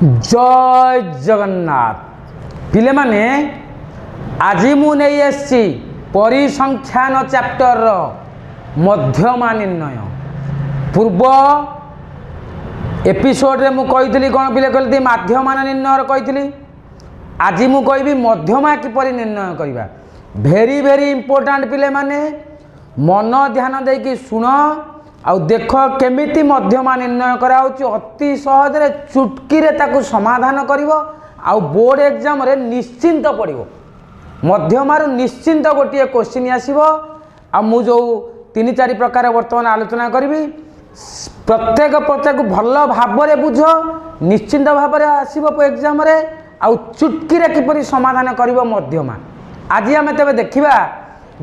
जय जगन्नाथ पिले माने आज मु नहीं आसी परिसंख्यान चैप्टर मध्यमा निर्णय पूर्व एपिसोड रे मु कही कौन पिले कहती मध्यमान निर्णय कही आज मु कहि मध्यमा किपरि निर्णय करवा भेरी भेरी इंपोर्टेंट पिले माने मन ध्यान देकी शुण आउ देख केमिति मध्यमा निर्णय कराउछि अति सहज रे चुटकी रे ताकू समाधान करिवो आउ बोर्ड एग्जाम रे निश्चिंत पड़िवो मध्यमार निश्चिंत गोटे क्वेश्चन आसीबो आ मु जो तीन चार प्रकार वर्तमान आलोचना करी प्रत्येक प्रत्येक भल भाव रे बुझ निश्चिंत भाव रे आसीबो एग्जाम रे आउ चुटकी रे किपरि समाधान करिवो मध्यमा आज आमे तबे देखिबा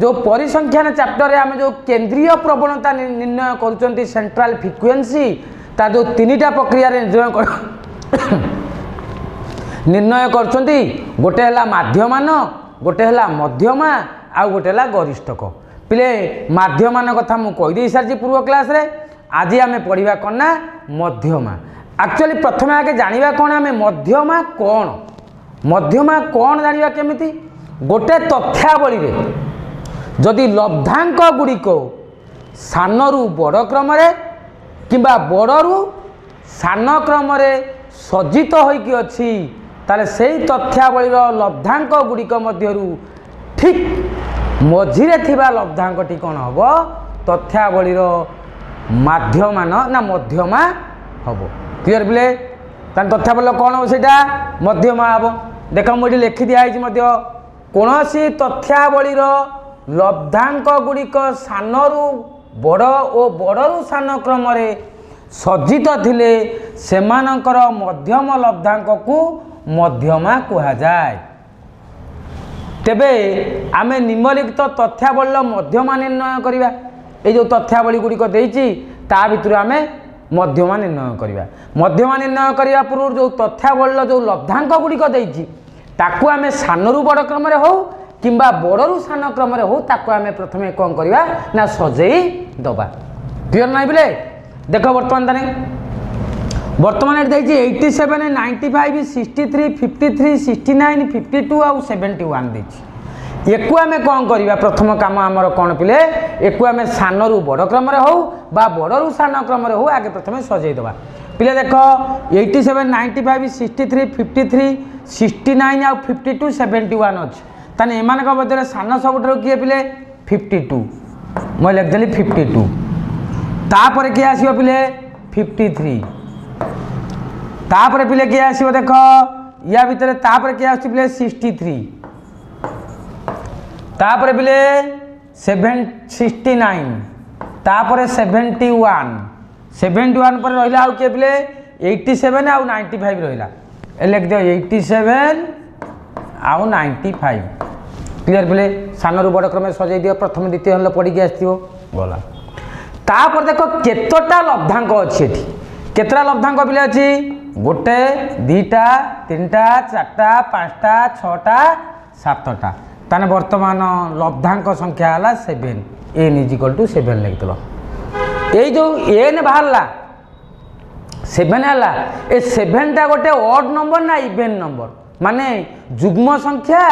जो परिसंख्यान चैप्टर रे आमे जो केंद्रीय प्रवणता निर्णय करूचंती सेंट्रल फ्रिक्वेंसी ता जो तीनटा प्रक्रिया रे निर्णय करूचंती गोटे हला माध्यमान गोटे हला मध्यमा आ गोटे हला गरिष्ठक पिले माध्यमान कथा मु कहि दे सारजी पूर्व क्लास रे आज आमे पढिबा कोना मध्यमा एक्चुअली प्रथमे आगे जानिबा कोन आमे मध्यमा कोन जानिबा केमिति गोटे तथ्यावली रे जदि लब्धांक गुड़िक सानरू बड़ क्रम किंबा बड़रू सान क्रम सज्जित होइकी अछि ताले सेही तथ्यावलीर लब्धांक गुड़िक मध्यरु ठीक मझिरे थिबा लब्धांकटी कोन हबो तथ्यावलीर माध्यमान ना मध्यमा हबो क्लियर बिले तान तथ्यावली कोन हो सेटा मध्यमा हबो देख मुझे लिखि दिया है मध्य कोनोसी तथ्यावलीर लब्धांक गुड़िक सानरू बड़ और बड़रू सान क्रम सज्जित थिले सेमानंकर मध्यम लब्धांक को मध्यमा कहा जाए तेबे आमे निम्नलिखित तथ्यावली मध्यमा निर्णय करिबा ए जो तथ्यावली गुड़िक देइछि ता भितर आमे मध्यमा निर्णय करिबा मध्यमा निर्णय करिया पूर्व जो तथ्यावली जो लब्धांक गुड़िक देइछि ताकू आमे सानरू बड़ क्रम हो किंबा बड़रू सान क्रम हो ताकू आमे प्रथमे कौन करवा ना सजेई दबा क्लियर नहीं बिले देख वर्तमान देखिए 87 95 63 53 69 52 आउ 71 देखिए एकु आमे कौन करवा प्रथम काम आमर कौन पिले एकु आमे सानरू बड़ क्रम हो बा बड़रू सान क्रम हो आगे प्रथमे सजेई दबा पिले देख 87 95 63 53 69 आउ 52 71 अछि ताने एमानक मध्य सान सबुठार किए पिले 52 मैं लिखदेली 52 तापर किए आसो पिले 53 तापर पिले किए आसो देख या भितर तापर किए आस पिले 63 तापर पिले 69 तापर 71 पर रहिला आउ किए पिले 87 आउ 95 रहिला लिख दियो 87 आउ 95 क्लियर पिले सानरू बड़ क्रम सजाई दियो प्रथम द्वितीय हल पढ़ी आसो गला तापर देख केतटा लब्धांक अच्छी एठी केतटा लब्धांक पिले अच्छी गोटे दीटा तीनटा चारटा पांचटा छटा सातटा ताने वर्तमान लब्धांक संख्या है 7 n = 7 लिखल ये जो n बाहरला 7 है ए 7टा गोटे ऑड नंबर ना इवेन नंबर माने जुग्म संख्या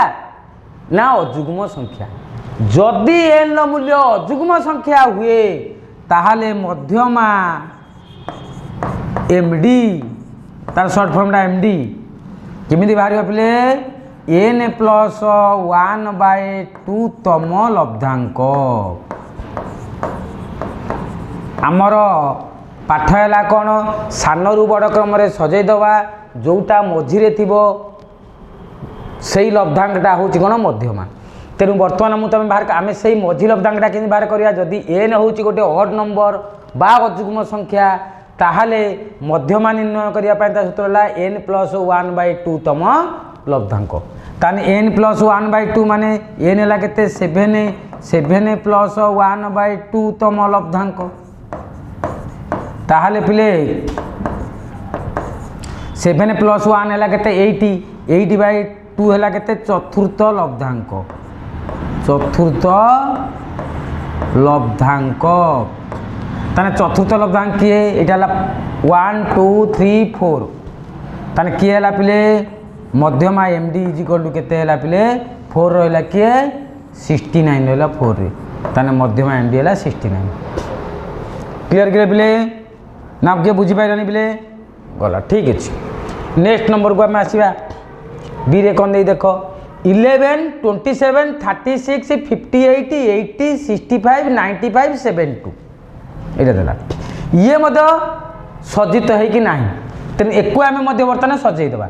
ना अजुग्म संख्या जदि एन मूल्य अजुग्म संख्या हुए ताहाले मध्यमा एमडी तार शॉर्ट फॉर्म टा एमडी किमिति बाहरियो पिले n + 1/2 तम लब्धांक आमर पाठ है कौन सानरू बड़ क्रम सजई दवा जोटा मझिरे थिबो सही लब्धांकटा हूँ कौन मध्यमा तेणु बर्तमान मुझे बाहर आम से मझी लब्धांकटा कि बाहर करा जदि एन हूँ गोटे ऑड नंबर बा अजुग्म संख्या ताहले मध्यमा निर्णय करने सूत्र है n + 1/2 तम लब्धांक ताने n + 1/2 माने n है केते 7 + 1/2 तम लब्धांक ताहले पिले 7 + 1 है केते 80/2 है केते चतुर्थ लब्धांक ताने चतुर्थ लब्धांक किए यहाँ 1 2 3 4 ताने किए है पिले मध्यमा M D is equal to केते है पिले 4 रहा किए 69 रहा 4 रे ताने मध्यमा एम डी है 69 क्लियर किए पिले ना किए बुझी पाइलानी पिले गला ठीक अच्छे नेक्स्ट नंबर को आम आसवा बी रे कौन दे देख 11 27 36 58 80 65 95 72 ये देला ये मध्य सज्जित है कि नहीं तेणु एक आम बर्तमान सजेदेवा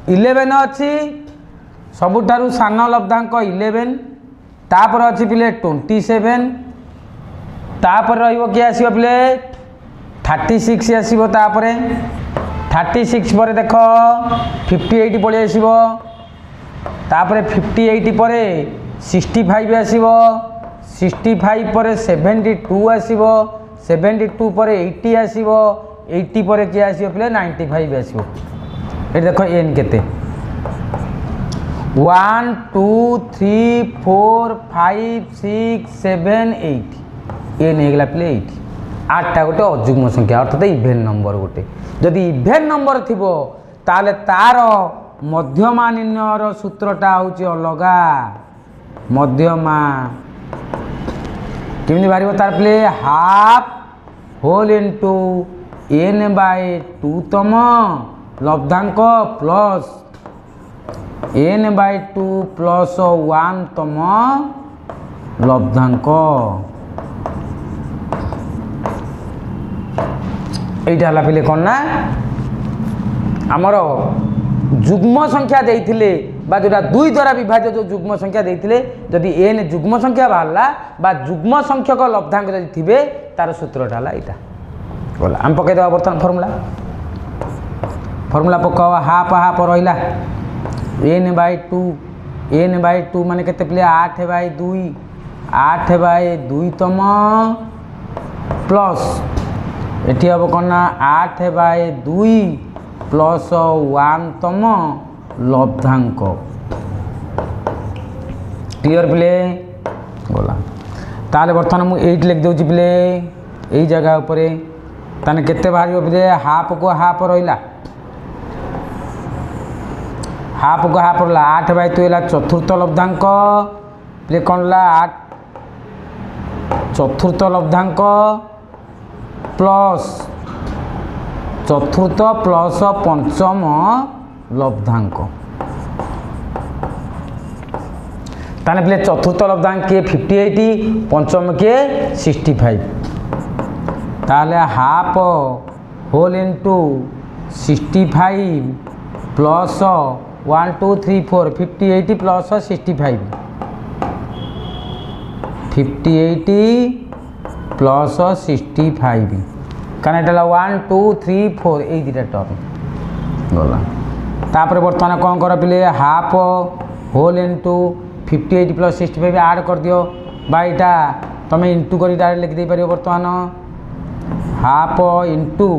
11 अच्छी सबुठारु सान लब्धांक 11 तापर अच्छी पिले 27 तापर रहिबो कि आसीबो पिले 36 आसीबो तापर 36 पर देख 58 पड़े आसीबो तापर 58 पर 65 आसीबो 65 पर 72 आसीबो 72 पर 80 आसीबो 80 पर किए आसीबो पिले 95 आसीबो ये देख एन केते 1 2 3 4 5 6 7 8 एन हेगला पिले 80 आठटा गोटे अजुग्म संख्या अर्थात इभेन नंबर गोटे जदि इभेन नंबर थिबो ताले तार मध्यमा निर्णयर सूत्रटा होची अलगा मध्यमा केमि बारिबो तार प्ले half whole into n by 2 तम लब्धांक प्लस एन बाय 2 प्लस 1 तम लब्धांक এইটা হলা পিলে কোন না আমার যুগ্ম সংখ্যা দেইथिले বা যেটা 2 দ্বারা বিভাজ্য যে যুগ্ম সংখ্যা দেইथिले যদি n যুগ্ম সংখ্যা বাহারলা বা যুগ্ম সংখ্যক লব্ধাঙ্ক যদি থিবে তার সূত্রটা হলা এটা গলা আমি পকাই দেবা বর্তমান ফর্মুলা পকাও হাফ হাফ রহিলা n बाय 2 माने केते पिले 8 बाय 2 8 बाय 2 तम प्लस एटी हम कौन ना 8 बाय 2 प्लस 1 तम लब्धांक क्लियर पिले गला ताले बर्तमान मु 8 लिख दउची पिले एई जगह ऊपर ताने केते बाहरियो पिले हाफ को हाफ रहिला हाफ को हाफ रहिला 8 बाय 2 हला चतुर्थ लब्धांक पिले कोन ला 8 चतुर्थ लब्धांक प्लस चतुर्थ प्लस पंचम लब्धांक ताने पिले चतुर्थ लब्धांक के 58 पंचम के 65 ताले half whole into 65 plus 1 2 3 4 58 plus 65 58 plus 65 कारण एटा 1 2 3 4 ए दुटा टर्म गला तापर बर्तमान कौन कर पिले half whole into 58 plus 65 add कर दियो बाईटा तुम इंटू कर डायरेक्ट लिख दे पारियो बर्तमान हाफ इंटू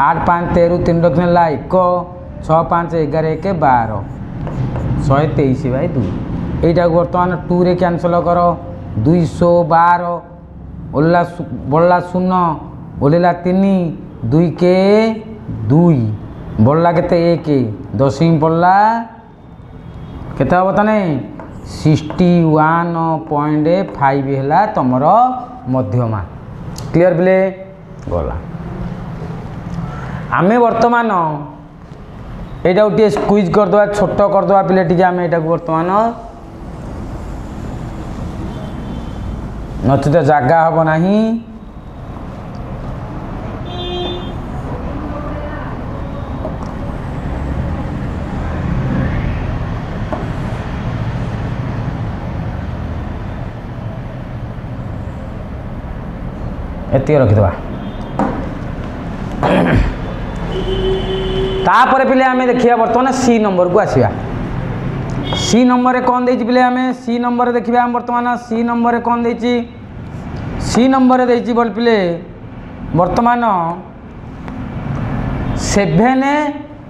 8 5 13 3 रखने ला 1 6 5 11 1 12 123 बाई 2 এইটা বর্তমান 2 রে ক্যান্সেল কর 212 ओला बढ़ला 0 ओलेला 3 2 के 2 बढ़ला केते 1 10 पड़ला केते हम ताने 61.5 है तुमर मध्यमा क्लियर बिले गला आमे वर्तमान एटा गोटे स्क्वीज करदे छोट करदे पिले टी आम यहाँ बर्तमान नचेत जगह हम ना एति रखिदबा तापर पिले आम देखिए बर्तमान सी नंबर को आसवा सी नंबर कौन देछि पिले आम सी नंबर देखिए आम बर्तमान सी नंबर कौन देछि सी नंबर देछि बोल पिले बर्तमान 7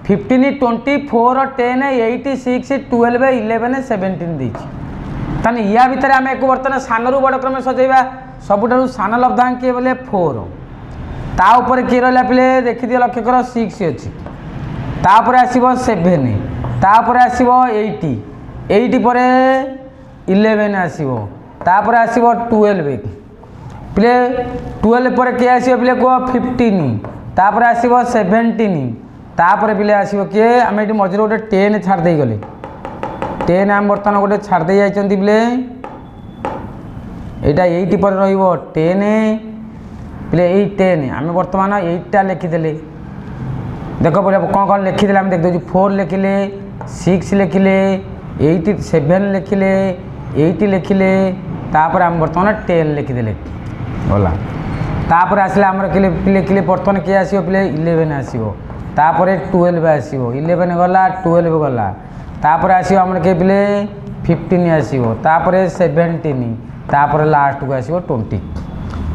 15 24 10 86 12 11 17 देछि ताने या भितर आम एक बर्तमान सानरू बड़ क्रम सजेबा सबुठारु सान लब्धांक किए बोले 4 ता ऊपर किए रहा पिले देखी दिए लक्ष्य कर 6 अच्छी तापर आसीबो 7 तापर आसीबो 8 8 पर 11 आसीबो तापर आसीबो 12 प्ले 12 पर के आसीबो प्ले को 15 तापर आसीबो 17 तापर प्ले आसीबो के आम ये मझे गोटे 10 छाड़ दे गले 10 आम बर्तमान गोटे छाड़ दे जाइछंती प्ले एटा 8 पर रहिबो 10 प्ले 10 आम बर्तमान 8 टा लिखिदेले देख बोले कौन कौन लिखिदे आम देख दो 4 लिखिले 6 लिखिले 8 7 लिखिले 8 लिखिले तापर आम बर्तमान 10 लिखिदेले गला तापर आसला आमर लिखिले बर्तमान किए आसीबो प्ले 11 आसीबो तापर 12 आसीबो 11 गला 12 गला तापर आसीबो आमर के प्ले 15 आसीबो तापर 17 तापर लास्ट को आसीबो 20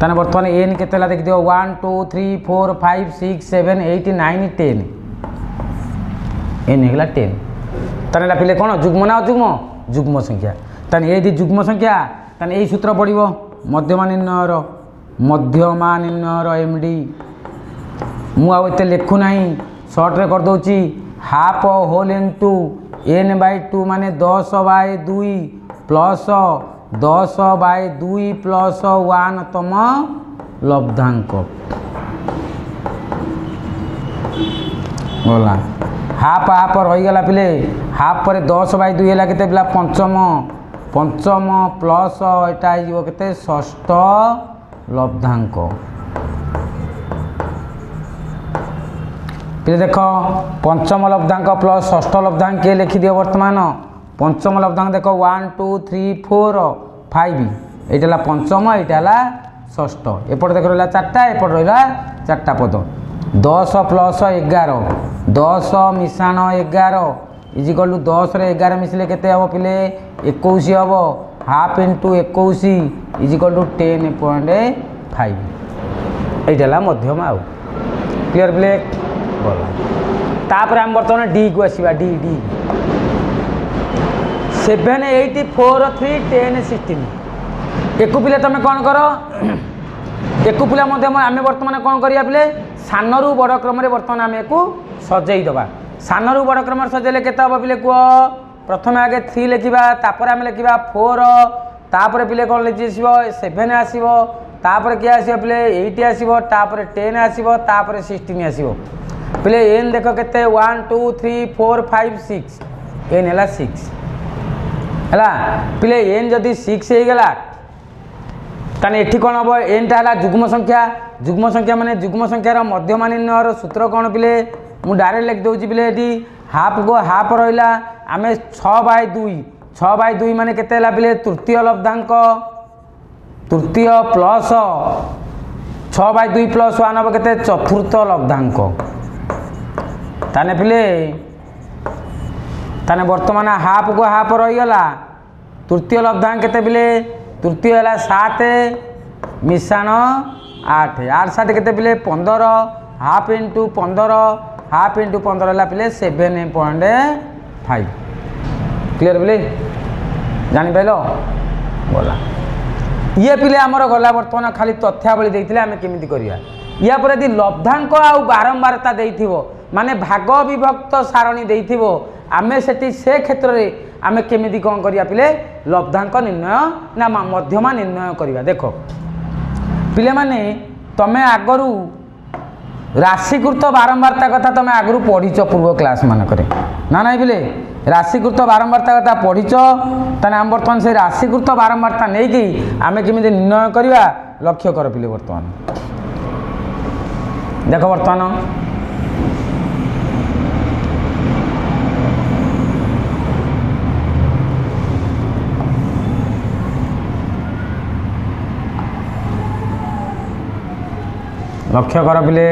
ताने बर्तमान एन केतेला देख दियो 1 2 3 4 5 6 7 8 9 10 एन हेगला 10 ताने ला पिले कोन जुग्म ना जुग्म जुग्म संख्या ताने ए दी जुग्म संख्या ताने एई सूत्र पड़िबो मध्यमा निर्णयर एमडी मु आउ एते लिखु नाही शॉर्ट रे कर दोची half whole into n by 2 माने 10 बाय 2 प्लस 10 बाय 2 प्लस 1 तम लब्धांक बोला हाफ हाफ रही गला पिले हाफ पर 10 बाय 2 हैला केते पिला पंचम प्लस एटा हो केते षष्ठ लब्धांक पिले देख पंचम लब्धांक प्लस षष्ठ लब्धांक के लिखि दियो वर्तमान पंचम लब्धांक देख 1 2 3 4 5 एटा पंचम एटा षष्ठ एपट देख रहा 4टा एपट रहा 4टा पद 10 प्लस 11 10 मिशाण 11 इजिकल टू 10 रे 11 मिसले केते हम पिले 21 हम हाफ इंटू 21 इजिकल टू 10.5 एटा मध्यम आउ क्लियर पिले गला तापर हम बर्तमान डी को आसीबा डी 7 8 4 3 10 16 एक पिले तुम कौन कर एक पिला आम बर्तमान कौन करिया पिले सानरू बड़ क्रम बर्तमान आम एक सजई दबा सानरू बड़ क्रम सजेले केते हम पिले कह प्रथम आगे 3 लिखा तापर आम लिखा 4 तापर पिले कौन लिखी 7 आसो तापर किए आसो पिले 8 आसो तापर 10 आसो तापर 16 आसो पिले एन देख के 1 2 3 4 5 6 एन है 6 है पिले एन जदि 6 हो गला ताने एठी कौन हम एन टा है जुग्म संख्या माने जुग्म संख्यार मध्यमा निर्णयर सूत्र कौन पिले मु डायरेक्ट लिख दूसरी पिले ये हाफ को हाफ रहा आम 6 बाय 2 माने केते है पिले तृतीय लब्धांक तृतीय प्लस 6 बाय 2 प्लस 1 हम के चतुर्थ लब्धांक ताने पिले ताने वर्तमान हाफ को हाफ रहीगला तृतीय लब्धांक केते पिले तृतीय है 7 मिशाण 8 8 7 केते पिले 15 हाफ इंटू 15 हाफ इंटू 15 है पिले 7.5 क्लियर पिले जानी पाइल गला ये पिले आमर गला बर्तमान खाली तथ्यावली देते आम केमी करिया या पर यदि लब्धांक आउ बारंबारता देथिबो माने भाग विभक्त सारणी देथिबो आमे सेठी से क्षेत्र रे आमे केमिति कौन करिया पिले लब्धांक निर्णय ना मध्यमा निर्णय करिया देखो पिले माने तमे आगरू राशिकृत बारंबारता कथा तमे आगरू पढ़ीच पूर्व क्लास मान करे ना ना पिले राशिकृत बारंबारता कथा पढ़ीच ताने आम बर्तमान से राशिकृत बारंबारता नहीं कि आमे केमिति निर्णय करिया लक्ष्य कर पिले बर्तमान देखो बर्तमान लक्ष्य कर पिले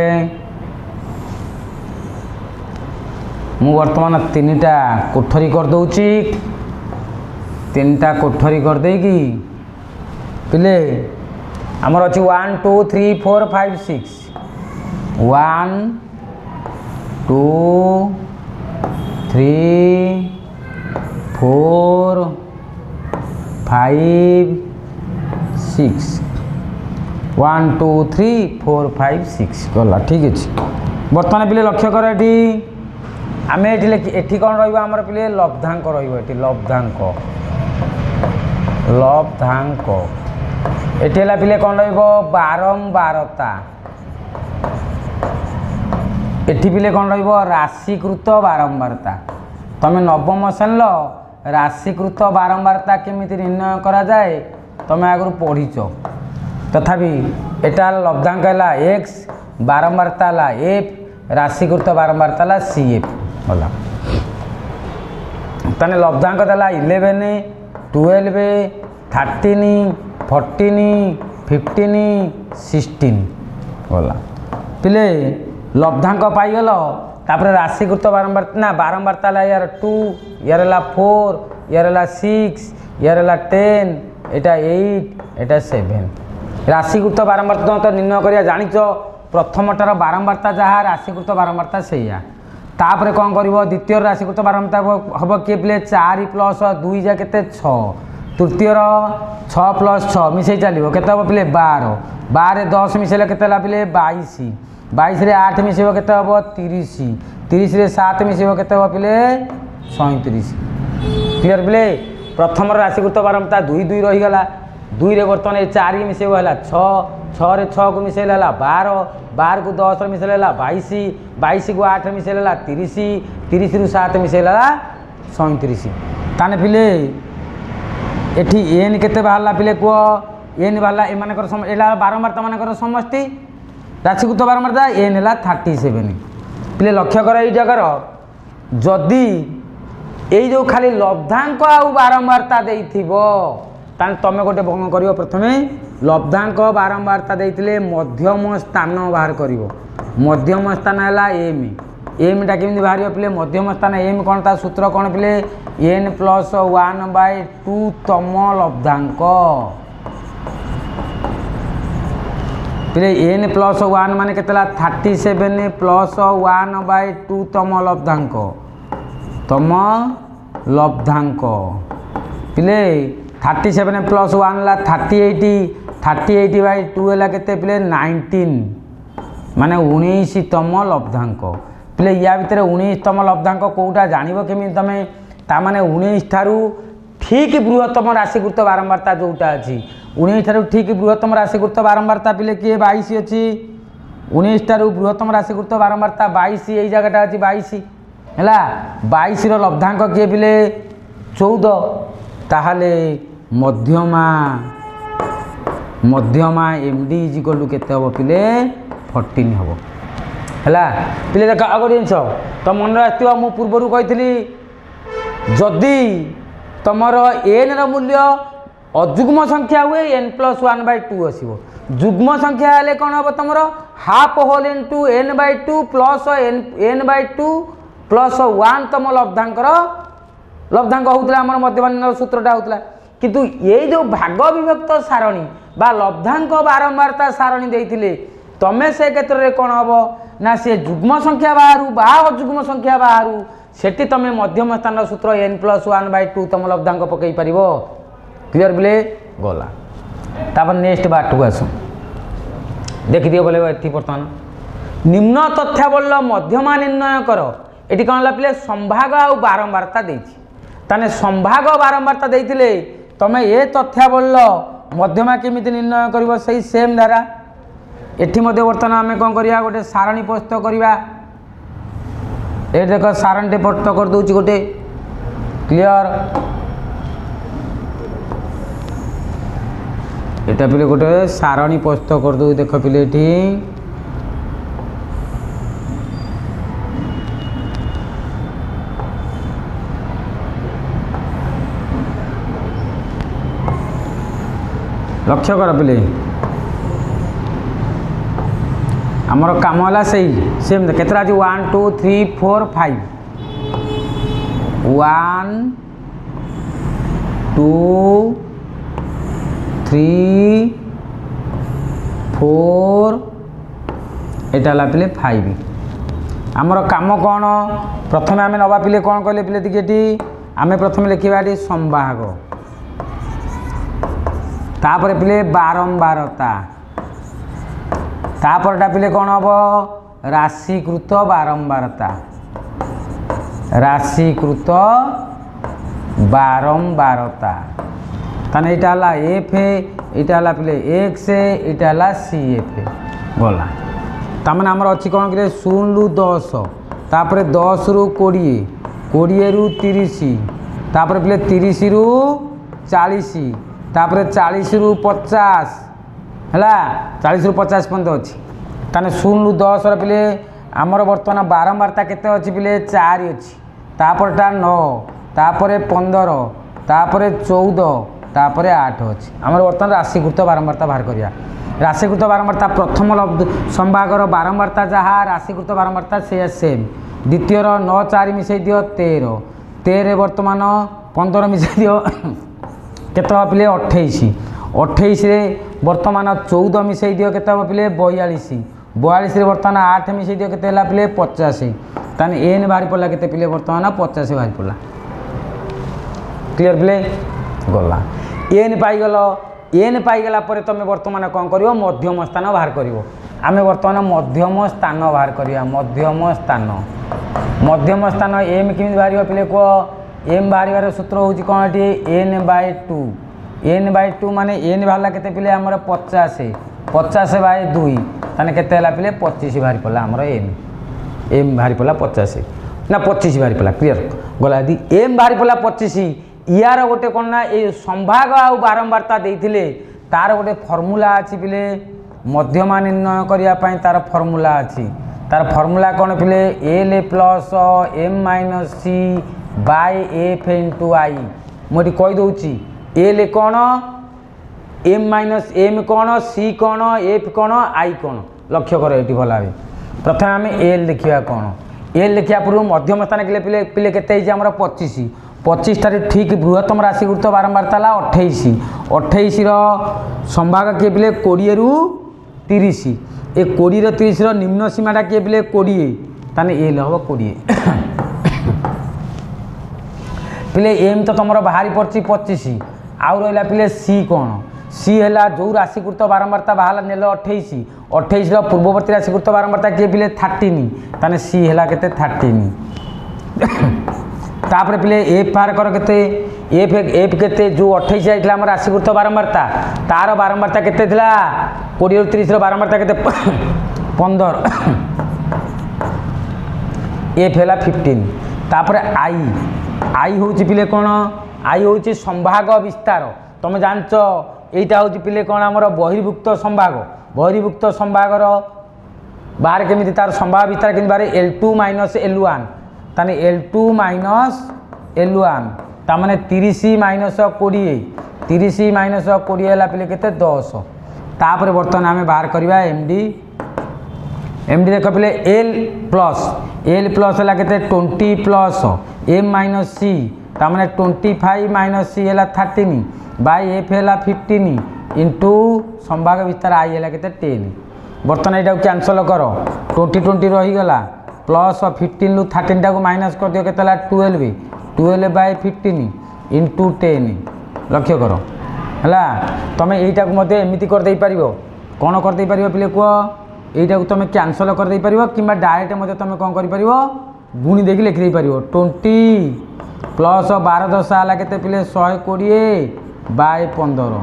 मु वर्तमान 3टा कोठरी कर दउची 3टा कोठरी कर दे कि पिले हमर अछि 1 2 3 4 5 6 1 2 3 4 5 6 1 2 3 4 5 6 गला ठीक अच्छे बर्तमान पिले लक्ष्य कर आम ये कौन रमर पे लब्धांक रही लब्धांक लब्धांक ये पे कौन बारंबारता एठी पिले कौन राशिकृत बारंबारता तुम नवम श्रेणी राशिकृत बारंबारता केमिति निर्णय करा जाए तुम आगु पढ़ीच तथापि एटा लब्धांक है एक्स बारंबारता है एफ राशिकृत बारंबारता है सी एफ गला ताने लब्धांक देला 11 12 13 14 15 16 गला पिले लब्धांक पाइगल तापर राशिकृत बारंबारता ना बारंबारता यार 2 यार 4 यार 6 यार 10 एटा 8 एटा 7 राशिकृत बारंबारता तो निर्णय करिया जानिच प्रथमटार बारंबारता जहाँ राशिकृत बारंबारता सैया तापर कौन कर द्वितीय राशिकृत बारंबारता हम किए पिले 4 + 2 जा के 6 तृतीय 6 + 6 मिसे चलो के पिले 12 12 10 मिसेले के पिले 22 22 रे 8 मिसेब के 30 30 रे 7 मिसेब के पिले 37 क्लियर पिले प्रथम राशिकृत बारंबारता 2 2 रहीगला 2 रे बर्तमान ये 4 की मिसेब है 6 6 रे 6 को मिसेल है 12 12 को 10 मिसेल है 22 22 को 8 मिसेल है 30 30 रु 7 मिसेल है 37 ताने पिले एठी एन केते बाहरला पिले को एन बाहरला ए मानकर एला बारंबारता मानकर समष्टि राशिकृत बारंबारता एन है 37 पिले लक्ष्य कर ये जगार जदि ये जो खाली लब्धांक आ बारंबारता देइथिबो ताने तमे गोटे कौन कर प्रथमे लब्धांक बारंबारता देइथिले मध्यम स्थान बाहर करिवो मध्यम स्थान है एम एमटा केमी बाहर पिले मध्यम स्थान एम कौन ता सूत्र कौन पिले n + 1/2 तम लब्धांक पिले n + 1 माने केतला 37 + 1/2 तम लब्धांक पिले 37 + 1 ला 38 38/2 है केते पिले 19 माने 19 तम लब्धांक पिले या भितर 19 तम लब्धांक कोटा जानिबो केमी तमे ता माने 19 ठारू ठीक बृहत्तम राशिकृत बारंबारता जोटा अछि 19 ठारू ठीक बृहत्तम राशिकृत बारंबारता पिले किए 22 अछि 19 ठारू बृहत्तम राशिकृत बारंबारता 22 एई जगहटा अछि 22 हैला 22 रो लब्धांक किए पिले 14 ताहाले मध्यमा एमडी इक्वल टू केते हबो पिले 14 हबो हैला पिले देख आगो जिंस तो मन रखियो मु पूर्वरु कहितली जदि तमर एन रो मूल्य अजुग्म संख्या हुए n + 1/2 आसीबो जुग्म संख्या हेले कोन हबो तमर half whole into n/2 plus n/2 plus 1 तम लब्धांक होउतला हमर मध्यमान सूत्रटा होउतला किंतु ये जो भाग विभक्त सारणी बा लब्धांक बारंबारता सारणी देइथिले तमे से क्षेत्र रे कोन हबो ना से जुग्म संख्या बाहरु बा अजुग्म संख्या बाहरु सेठी तमे मध्यम स्थान सूत्र n + 1/2 तम लब्धांक पकई परिबो क्लियर बिले गला तापर नेक्स्ट बात को आसो देखि दियो बोले एथि वर्तमान निम्न तथ्यावल मध्यमा निर्णय कर एटी कोन ला पिले संभाग आ बारंबारता देछि ताने संभाग बारंबारता देइथिले तमे ए तथ्यावल मध्यमा केमिति निर्णय करिवो सही सेम धारा एठी मध्ये वर्तमान आमे कोन करिया गोटे सारणी प्रस्तुत करिवा ए देखो सारणी प्रस्तुत कर दोछि गोटे क्लियर एटा पिले गोटे सारणी प्रस्तुत कर दो देख पिले एठी लक्ष्य कर पिले आमर काम है सही सेम केतरा जी 1 2 3 4 5 1 2 3 4 एटा पिले 5 आमर काम कौन प्रथम आम नवा पिले कौन कहले पिले देखिए आम प्रथम लिखा संभाग तापर पिले बारंबारता तापरटा पिले कौन हम राशिकृत बारंबारता রাশিকৃত বারম্বারতা তাহলে এটা হল এফ এটা হল পিলে এক্স এটা হল सी एफ गला तार आमर अच्छी कौन कि 0 रु 10 तापर 10 रु 20 20 रु 30 तापर पिले 30 रु 40 तापर 40 रु 50 है 40 रु 50 पर्यंत अच्छी ताने 0 रु 10 पिले आमर बर्तमान बारंबारता केते अच्छी पिले 4 अच्छी तापरटा 9 तापर 15 तापर 14 तापर 8 अच्छी आमर बर्तमान राशिकृत बारंबारता बाहर करिया राशिकृत बारंबारता प्रथम संभागर बारंबारता जहाँ राशिकृत बारंबारता से सेम द्वितीय 9 4 मिसई दियो 13 13 बर्तमान 15 मिसई दियो केते पिले 28 28 रे बर्तमान 14 मिसई दियो केते पिले 42 42 रे बर्तमान 8 मिसई दियो केते हला पिले 85 ताने एन बाहरी पड़ला केते पिले बर्तमान 85 बाहरी पड़ला क्लियर पिले गला एन पाई गलो एन पाईगला पर तुम बर्तमान कौन कर मध्यम स्थान बाहर कर आम बर्तमान मध्यम स्थान बाहर करिया मध्यम स्थान एम किमी बाहर पिले कह एम बाहर सूत्र हूँ कौन ये n/2 माने एन बाहर के पिले आमर 50 बाय 2 ताने केते पिले 25 बाहर पड़ा आमर एम बाहर पड़ा 50 ना 25 बाहर पड़ा क्लियर गला यदि एम बाहर पड़ा 25 यार गोटे कौन ना ये संभाग आउ बारंबारता देथिले तार गोटे फर्मूला अच्छी पिले मध्यमा निर्णय करने तार फर्मूला अच्छी तार फर्मूला कौन पिले L plus M minus C by F into आई मुझे कहीदे एल कौन एम माइनस एम कौन सी कौन एफ कौन आई कौन लक्ष्य कर ये भल भाव प्रथम आम एल देखा कौन एल देखा पूर्व मध्यम स्थान के पिले पिले केते 25 25 टारे ठीक बृहत्तम राशिकृत बारंबारता 28 28 संभाग किए पिले 20 रु 30 ए 20 रु 30 निम्न सीमाटा किए पिले 20 ताने एल हम 20 पिले एम तो तुम बाहरी पड़ी 25 आउ रहा पिले सी कौन सी है जो राशिकृत बारंबारता बाहर नेल 28 28 पूर्ववर्ती राशिकृत बारंबारता किए पिले 13 ताने सी है के 13 तापर पिले एफ बाहर कर केते एफ एफ केते जो 28 आइतला हमर राशिकृत बारंबारता तार बारंबारता केते थिला 20 रु 30 बारंबारता केते 15 एफ हैला 15 तापर आई होची पिले कोन आई होची संभाग विस्तार तुम जानछ एटा होची पिले कोन हमर बहिर्भुक्त संभागर बाहर केमिति तार संभाग विस्तार केमिति बारे L2 - L1 ताने L2 माइनस L1 ताने 30 माइनस 20 30 माइनस 20 है पिले केते 10 तापर बर्तमान आम बाहर करवा एमडी देख पिले L प्लस है केते 20 प्लस एम माइनस सी ताने 25 माइनस सी है 13 बाय एफ है 15 इंटू संभाग विस्तार आई है केते 10 बर्तमान यहाँ कैंसल कर 20 रहीगला प्लस 15 रु 13 टाक माइनस कर दियो केते 12 बाय 15 इंटू 10 लक्ष्य कर है तुम यहीटा एमती करदे पार कौन करदे पार पिले कह यहीटा तुम कैंसल करदे पार कि डायरेक्ट तुम कौन कर गुणी देखिए लिखिदे पार 20 प्लस 12 10 है के पिले 120 बाय 15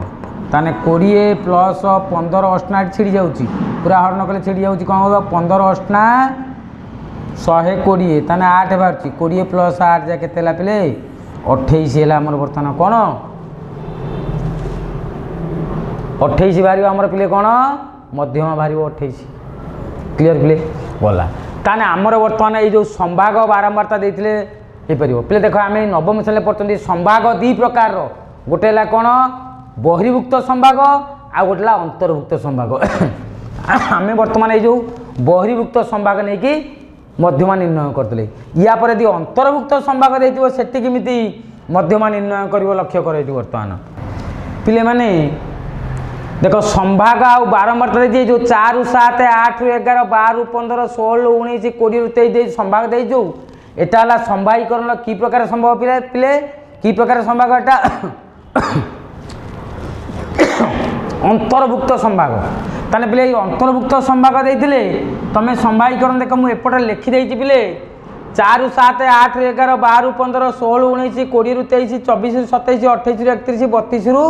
ताने 20 प्लस 15 अष्टा छिड़ी जाऊँगी पूरा हरण कले छिड़ी जाऊँगी कौन हम 15 अष्टा 120 ताने 8 बाहर 20 प्लस 8 जा के पिले 28 है आमर बर्तमान कौन 28 बाहर आमर पिले कौन मध्यमा बाहर 28 क्लियर पिले गला ताने आमर बर्तमान ये जो संभाग बारंबारता देते पिले देख आम नवम श्रेणी पढ़ते संभाग दी प्रकार गोटे है कौन बहिर्भुक्त संभाग आ गोटे अंतर्भुक्त संभाग आम बर्तमान ये जो बहिर्भुक्त संभाग नहीं कि मध्यमा निर्णय करते या पर यदि अंतर्भुक्त संभाग देती से केमी मध्यमा निर्णय कर लक्ष्य कर बर्तमान पिले माने देख संभाग आ बारंबारता दे जो 4 रु 7 8 रु 11 12 रु 15 16 19 20 रु 23 संभाग दे जो एटा है संभाईकरण कि प्रकार संभव पिले पिले कि प्रकार संभाग एटा अंतर्भुक्त संभाग ताने पिले अंतर्भुक्त संभाग देते तुम संभाईकरण देख मुझे लिखिदे पिले 4 7 8 11 12 15 16 19 20 23 24 27 28 31 32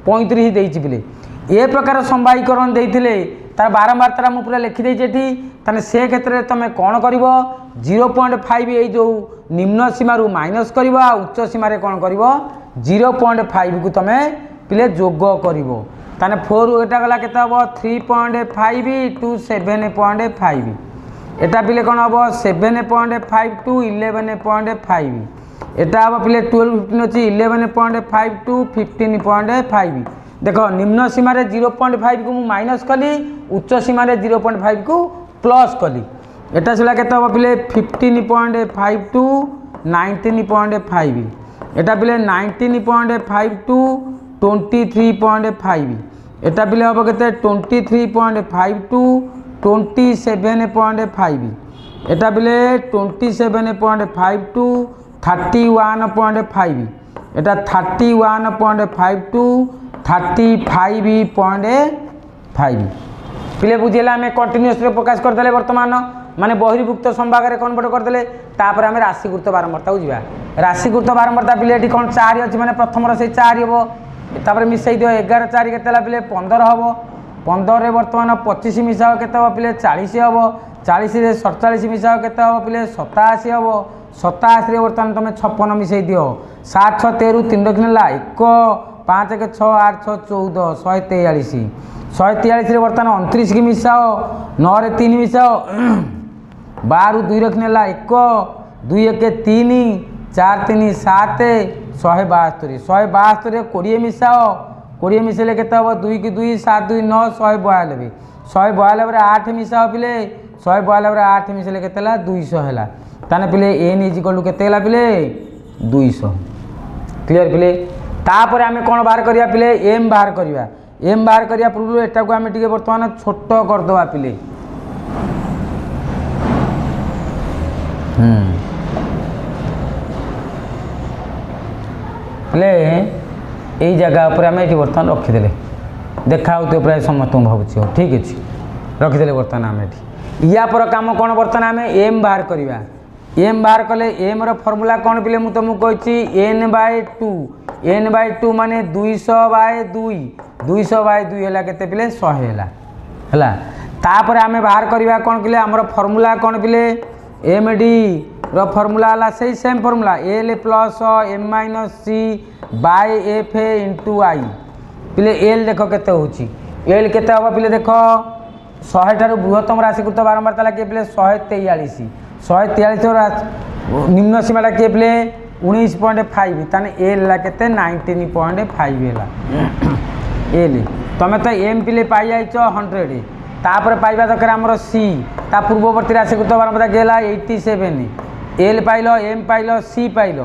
35 देइछि पिले ए प्रकार संवाहीकरण देइथिले तार बारंबार तारा मु पूरा लिखि देइछि एठी ताने से क्षेत्र में तमे कोन करिवो 0.5 ए जो निम्न सीमा रु माइनस करिवो उच्च सीमा रे कोन करिवो 0.5 को तमे पिले जोग करिवो ताने 4 एटा गला केता हबो 3.5 टू 7.5 एटा पिले कौन हम 7.5 टू 11.5 एटा हम पिले 12 15 अच्छी 11.5 टू 15.5 देख निम्न सीमार 0.5 को माइनस कली उच्च सीमार 0.5 को प्लस कली एटा से केते हम पिले 15.5 टू 19.5 एटा पिले 19.5 टू 23.5 एटा पिले हम केते 23.5 टू 27.5 एटा बिले 27.5 टू 31.5 एटा 31.5 टू 35.5 पिले बुझेला आम कंटिन्यूअस प्रकाश करदे वर्तमान माने बहिर्भुक्त संभाग में कन्वर्ट करदे तापर आम राशिकृत बारंबारता को जीवा राशिकृत बारंबारता पिले कौन 4 अच्छी माने प्रथम से 4 हम तापर मिसई दियो 11 4 के पिले 15 हम 15 रे वर्तमान 25 मिसाओ केते हम पिले 40 हम 40 रे 47 मिसाओ केते हम पिले 87 हम 87 रे वर्तमान तुम 56 मिसई दियो 7 6 13 3 रखनेला 1 5 के 6 8 6 14 143 143 रे वर्तमान 29 की मिसाओ 9 रे 3 मिसाओ 12 2 रखनेला 1 2 1 3 4 3 7 172 172 रे 20 मिसाओ 20 मिसेले केते हम 2 की 2 7 2 9 192 192 रे 8 मिसाओ पिले 192 रे 8 मिसेले केते ला 200 हैला ताने पिले n इक्वल केते हैला पिले 200 क्लियर पिले तापर आमे कोन बाहर करिया पिले m बाहर करिया पूर्व एटा को आमे टिके वर्तमान छोट कर दवा पिले पिले यही जगह पर आम ये बर्तमान रखीदे देखा हो प्राय समस्त भावुँ ठीक अच्छे रखीदे बर्तमान आम ये या पर कम कौन बर्तमान आम एम बाहर करवा एम बाहर कले एम फर्मूला कौन पिले मुझे तुमको कही एन बाय टू माने 200/2 200/2 है केते पिले 100 है तापर आम बाहर करवा कौन पिले आमर फर्मूला कौन पिले एम डी फर्मूला है से same formula L plus M minus C by F into I पिले एल देख केते होची एल केते हबा पिले देख 100 ठारू बृहत्तम राशिकृत बारंबारता किए पिले 143 निम्न सीमाटा किए पिले 19.5 ताने एल ला केते 19.5 है एल तमें तो एम पिले पाई जाइछ 100 तापर पाइबा दरकार आमर सी ता पूर्ववर्ती राशिकृत बारंबारता केला 87 एल पाइल एम पाइल सी पाइल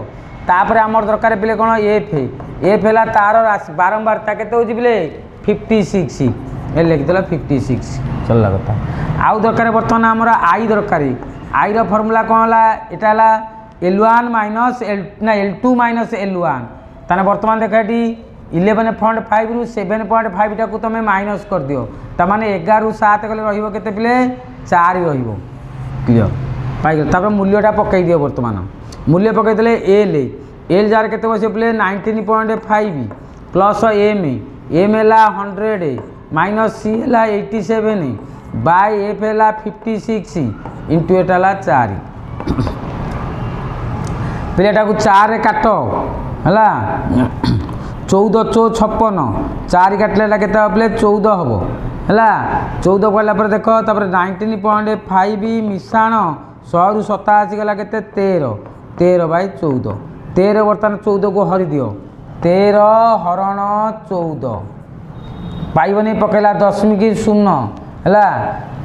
तापर आमर दरकार पिले कौन एफ है तार बारंबारता केते होची पिले 56 ए लिखिदेला 56 चलला कथा आउ दरकार बर्तमान आमर आई दरकार आई रो फॉर्मूला कौन है एटा है L1 minus L2 minus L1 ताने बर्तमान देखा ये 11.5 रु 7.5 टाक तुम माइनस कर दियो तमाने 11 रु 7 गले रहिबो केते पिले 4 रहिबो क्लियर पाइगल तापर मूल्यटा पकई दियो बर्तमान मूल्य पकई देले एल जार केते बसे पिले 19.5 प्लस एम है 100 माइनस सी है 87 बाय एफ है 56 इंटू एटा 4 पिलेटा को 4 रे काट है 14 चौ 56 4 काटले केते पिले 14 हम है 14 कहला पर देख तापर 19.5 मिशाण 100 रु 87 गला केते 13/14 13 बर्तमान 14 को हरि दियो 13 हरण 14 पाइबनी पकेला 0.0 है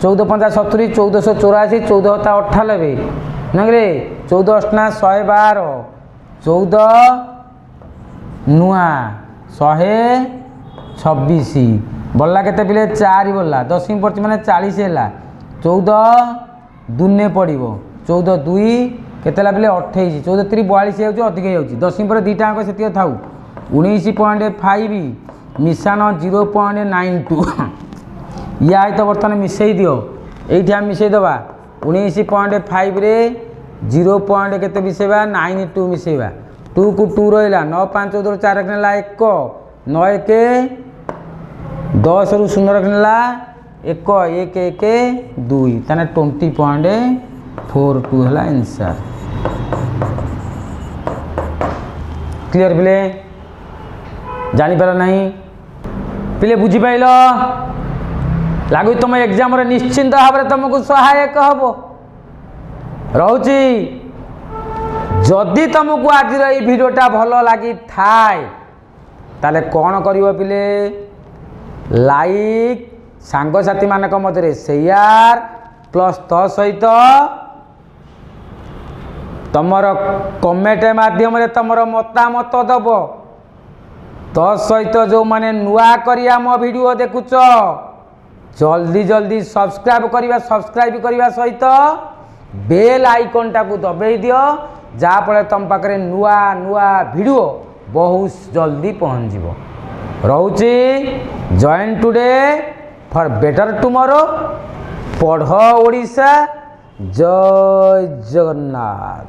14 5 70 1484 14 98 नंगे 14 112 14 नुआ 126 बोला केते पिले 4 बोला 10 पड़ती माने 40 है 14 दुने पड़ो 14 2 केतेला पिले 28 14 3 42 अधिक हो 10 पर दुईटा अंक से था 19.5 मिशाण 0.92 या तो बर्तमान मिसई दियो ये मिसई दबा 19.5 रे 0 पॉइंट के मिसेबा 9 2 मिसेबा 2 को 2 रहा 9 5 14 4 रखनेला 1 9 1 10 रु 0 रखनेला 1 1 1 2 ताने 20.42 है आंसर। क्लियर पिले जापर नहीं पिले बुझीपाल लगू तुम एग्जाम निश्चिंत भाव में तुमको सहायक हम रोची। जदि तुमको आज भिडियोटा भल लगी थाए ताले कौन कर पिले लाइक सांगसाथी मानक मध्य शेयर प्लस तो सहित तमर कमेंट माध्यम तुम मतामत दब तो सहित जो माने नुआ करिया मो वीडियो देखुच जल्दी जल्दी सब्सक्राइब करने सहित बेल आइकन टाकू दबाई दियो जाफल तुम पाखे नुआ नुआ वीडियो बहुत जल्दी पहुँच जीव। रोची join today for better tomorrow. पढ़ ओडिशा। जय जगन्नाथ।